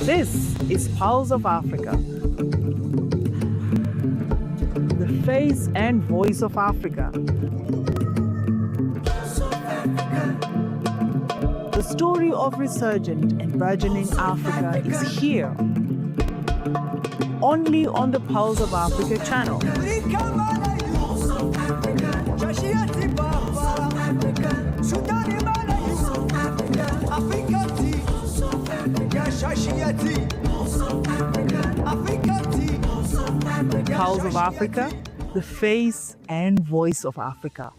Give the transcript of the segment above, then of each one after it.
This is Pulse of Africa, the face and voice of Africa. The story of resurgent and burgeoning Africa is here, only on the Pulse of Africa channel. Pulse of Africa, the face and voice of Africa.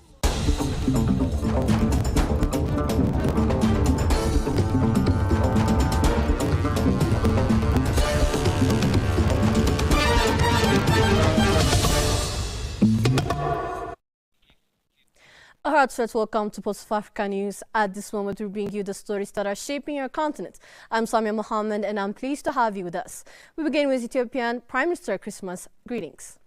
A heartfelt welcome to Pulse of Africa News. At this moment, we bring you the stories that are shaping our continent. I'm Samia Mohammed, and I'm pleased to have you with us. We begin with Ethiopian Prime Minister Christmas greetings.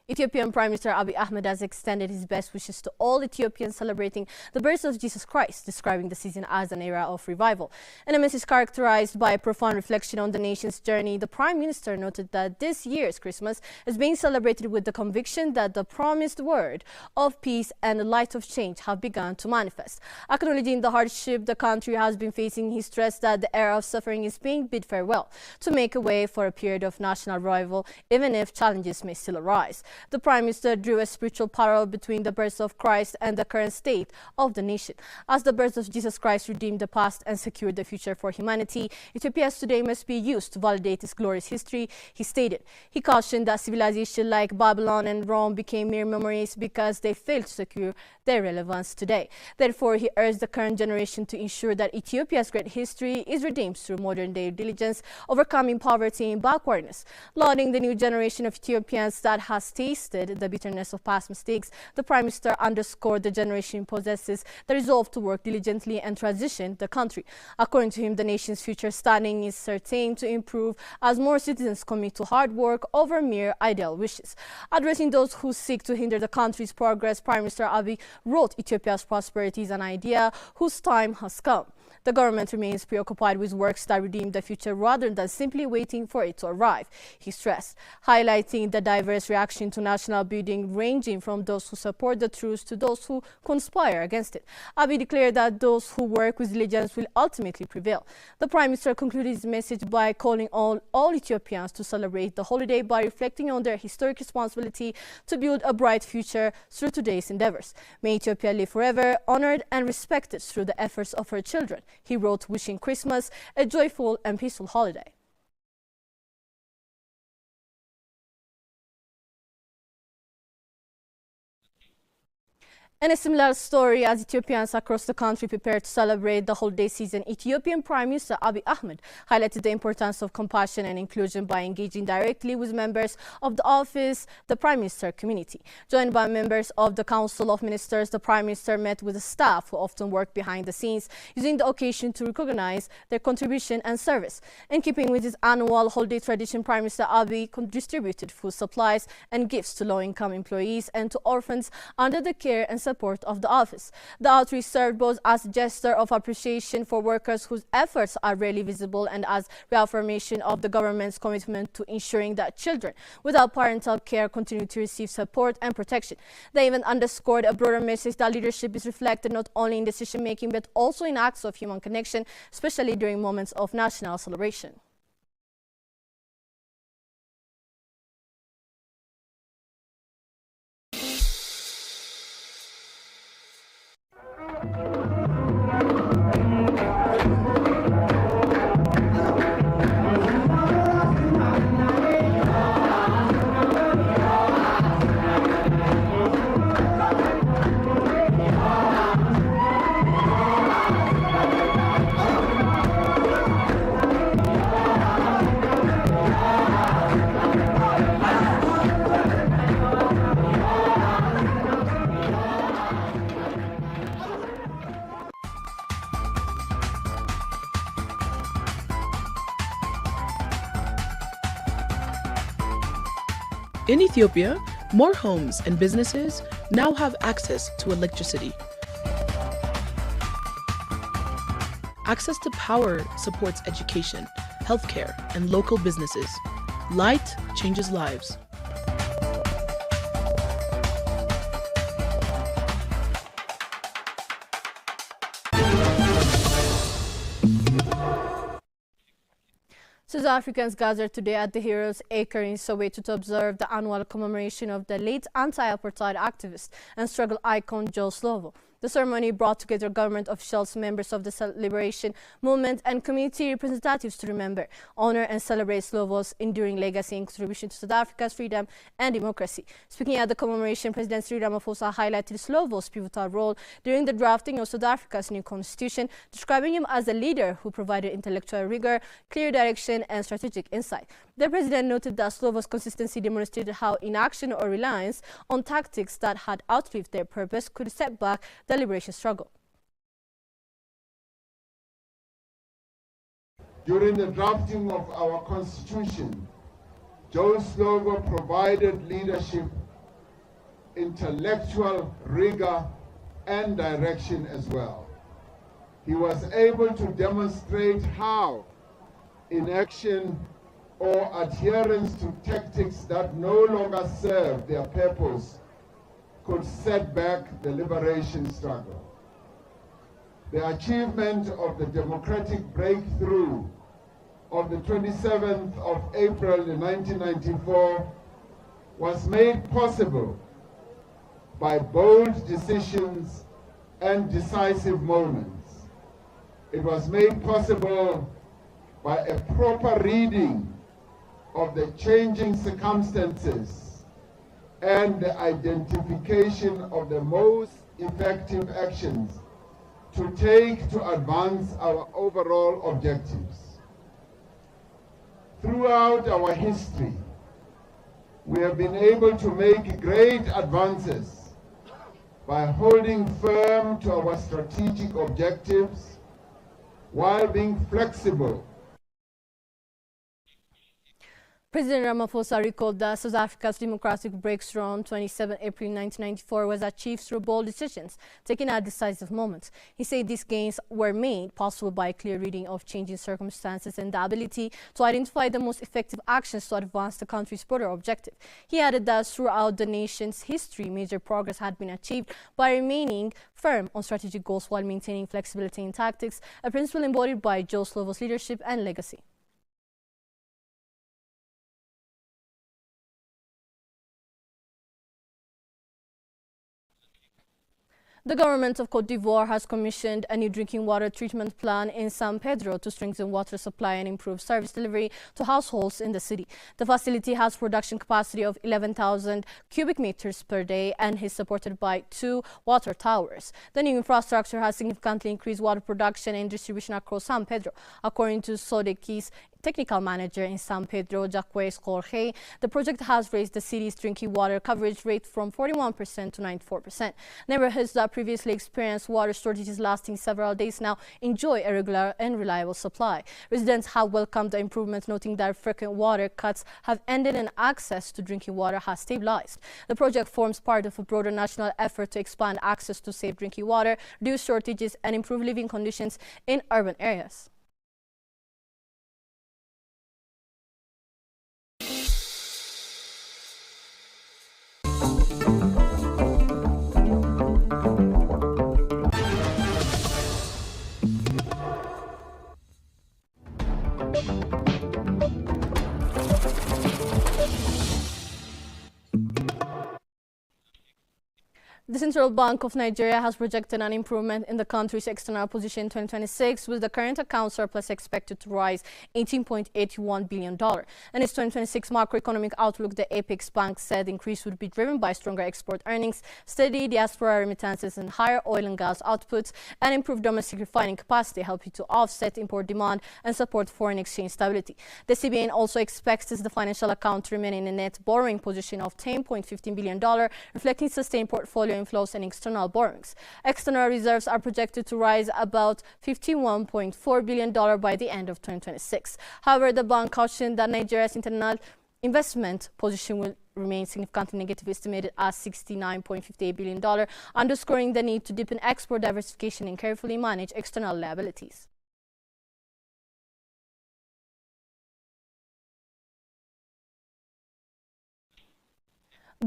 Ethiopian Prime Minister Abiy Ahmed has extended his best wishes to all Ethiopians celebrating the birth of Jesus Christ, describing the season as an era of revival. In a message characterized by a profound reflection on the nation's journey, the Prime Minister noted that this year's Christmas is being celebrated with the conviction that the promised word of peace and the light of change have begun to manifest. Acknowledging the hardship the country has been facing, he stressed that the era of suffering is being bid farewell to make a way for a period of national revival, even if challenges may still arise. The Prime Minister drew a spiritual parallel between the birth of Christ and the current state of the nation. As the birth of Jesus Christ redeemed the past and secured the future for humanity, Ethiopia's today must be used to validate its glorious history, he stated. He cautioned that civilization like Babylon and Rome became mere memories because they failed to secure their relevance today. Therefore, he urged the current generation to ensure that Ethiopia's great history is redeemed through modern-day diligence, overcoming poverty and backwardness. Lauding the new generation of Ethiopians that has tasted the bitterness of past mistakes, the Prime Minister underscored the generation possesses the resolve to work diligently and transition the country. According to him, the nation's future standing is certain to improve as more citizens commit to hard work over mere ideal wishes. Addressing those who seek to hinder the country's progress, Prime Minister Abiy wrote, Ethiopia's prosperity is an idea whose time has come. The government remains preoccupied with works that redeem the future rather than simply waiting for it to arrive, he stressed, highlighting the diverse reaction to national building ranging from those who support the truce to those who conspire against it. Abiy declared that those who work with diligence will ultimately prevail. The Prime Minister concluded his message by calling on all Ethiopians to celebrate the holiday by reflecting on their historic responsibility to build a bright future through today's endeavors. May Ethiopia live forever, honored and respected through the efforts of her children. He wrote, wishing Christmas a joyful and peaceful holiday. In a similar story, as Ethiopians across the country prepare to celebrate the holiday season, Ethiopian Prime Minister Abiy Ahmed highlighted the importance of compassion and inclusion by engaging directly with members of the office, the Prime Minister community. Joined by members of the Council of Ministers, the Prime Minister met with the staff who often work behind the scenes, using the occasion to recognize their contribution and service. In keeping with his annual holiday tradition, Prime Minister Abiy distributed food supplies and gifts to low-income employees and to orphans under the care and support of the office. The outreach served both as a gesture of appreciation for workers whose efforts are rarely visible and as reaffirmation of the government's commitment to ensuring that children without parental care continue to receive support and protection. They even underscored a broader message that leadership is reflected not only in decision-making but also in acts of human connection, especially during moments of national celebration. In Ethiopia, more homes and businesses now have access to electricity. Access to power supports education, healthcare, and local businesses. Light changes lives. South Africans gathered today at the Heroes Acre in Soweto to observe the annual commemoration of the late anti-apartheid activist and struggle icon Joe Slovo. The ceremony brought together government officials, members of the liberation movement, and community representatives to remember, honor, and celebrate Slovo's enduring legacy and contribution to South Africa's freedom and democracy. Speaking at the commemoration, President Cyril Ramaphosa highlighted Slovo's pivotal role during the drafting of South Africa's new constitution, describing him as a leader who provided intellectual rigor, clear direction, and strategic insight. The president noted that Slovo's consistency demonstrated how inaction or reliance on tactics that had outlived their purpose could set back the liberation struggle. During the drafting of our constitution, Joe Slovo provided leadership, intellectual rigor, and direction as well. He was able to demonstrate how inaction or adherence to tactics that no longer serve their purpose could set back the liberation struggle. The achievement of the democratic breakthrough of the 27th of April in 1994 was made possible by bold decisions and decisive moments. It was made possible by a proper reading of the changing circumstances and the identification of the most effective actions to take to advance our overall objectives. Throughout our history, we have been able to make great advances by holding firm to our strategic objectives while being flexible. President Ramaphosa recalled that South Africa's democratic breakthrough on 27 April 1994 was achieved through bold decisions taken at decisive moments. He said these gains were made possible by a clear reading of changing circumstances and the ability to identify the most effective actions to advance the country's broader objective. He added that throughout the nation's history, major progress had been achieved by remaining firm on strategic goals while maintaining flexibility in tactics, a principle embodied by Joe Slovo's leadership and legacy. The government of Cote d'Ivoire has commissioned a new drinking water treatment plant in San Pedro to strengthen water supply and improve service delivery to households in the city. The facility has production capacity of 11,000 cubic meters per day and is supported by 2 water towers. The new infrastructure has significantly increased water production and distribution across San Pedro. According to Sodeki's technical manager in San Pedro, Jacques Jorge, the project has raised the city's drinking water coverage rate from 41% to 94%. Neighborhoods that previously experienced water shortages lasting several days now enjoy a regular and reliable supply. Residents have welcomed the improvement, noting that frequent water cuts have ended and access to drinking water has stabilized. The project forms part of a broader national effort to expand access to safe drinking water, reduce shortages, and improve living conditions in urban areas. The Central Bank of Nigeria has projected an improvement in the country's external position in 2026, with the current account surplus expected to rise $18.81 billion. In its 2026 macroeconomic outlook, the Apex Bank said the increase would be driven by stronger export earnings, steady diaspora remittances, and higher oil and gas outputs, and improved domestic refining capacity, helping to offset import demand and support foreign exchange stability. The CBN also expects the financial account to remain in a net borrowing position of $10.15 billion, reflecting sustained portfolio inflows and external borrowings. External reserves are projected to rise about $51.4 billion by the end of 2026. However, the bank cautioned that Nigeria's internal investment position will remain significantly negative, estimated at $69.58 billion, underscoring the need to deepen export diversification and carefully manage external liabilities.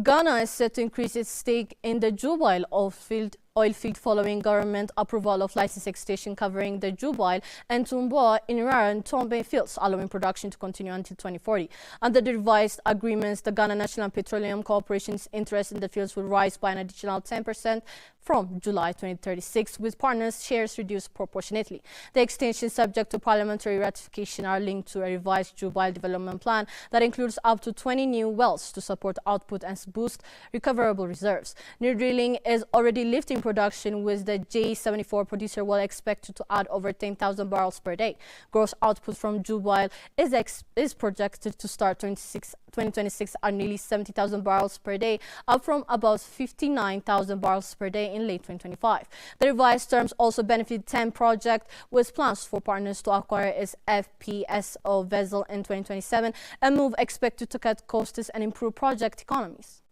Ghana is set to increase its stake in the Jubail oil field following government approval of license extension covering the Jubail and Tumboa in Rara and Tombe fields, allowing production to continue until 2040. Under the revised agreements, the Ghana National Petroleum Corporation's interest in the fields will rise by an additional 10% from July 2036, with partners' shares reduced proportionately. The extensions, subject to parliamentary ratification, are linked to a revised Jubail development plan that includes up to 20 new wells to support output and boost recoverable reserves. New drilling is already lifting production, with the J74 producer well expected to add over 10,000 barrels per day. Gross output from Jubail is projected to start 2026 at nearly 70,000 barrels per day, up from about 59,000 barrels per day in late 2025. The revised terms also benefit 10 project, with plans for partners to acquire its FPSO vessel in 2027, a move expected to cut costs and improve project economies.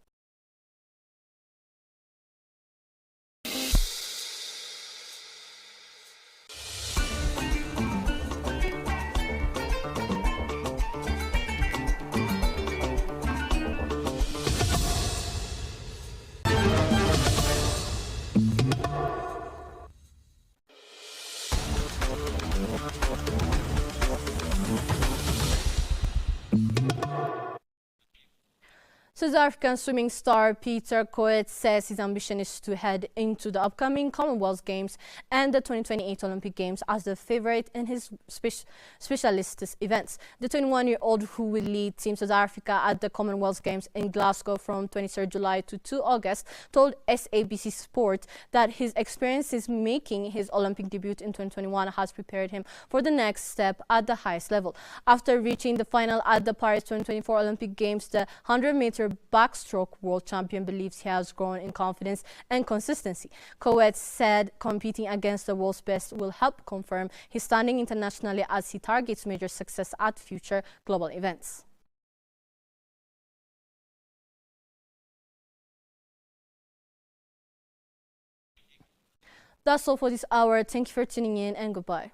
South African swimming star Peter Coetze says his ambition is to head into the upcoming Commonwealth Games and the 2028 Olympic Games as the favorite in his specialist events. The 21-year-old, who will lead Team South Africa at the Commonwealth Games in Glasgow from 23 July to 2 August, told SABC Sport that his experiences making his Olympic debut in 2021 has prepared him for the next step at the highest level. After reaching the final at the Paris 2024 Olympic Games, the 100-meter backstroke world champion believes he has grown in confidence and consistency. Coetze said competing against the world's best will help confirm his standing internationally as he targets major success at future global events. That's all for this hour. Thank you for tuning in, and goodbye.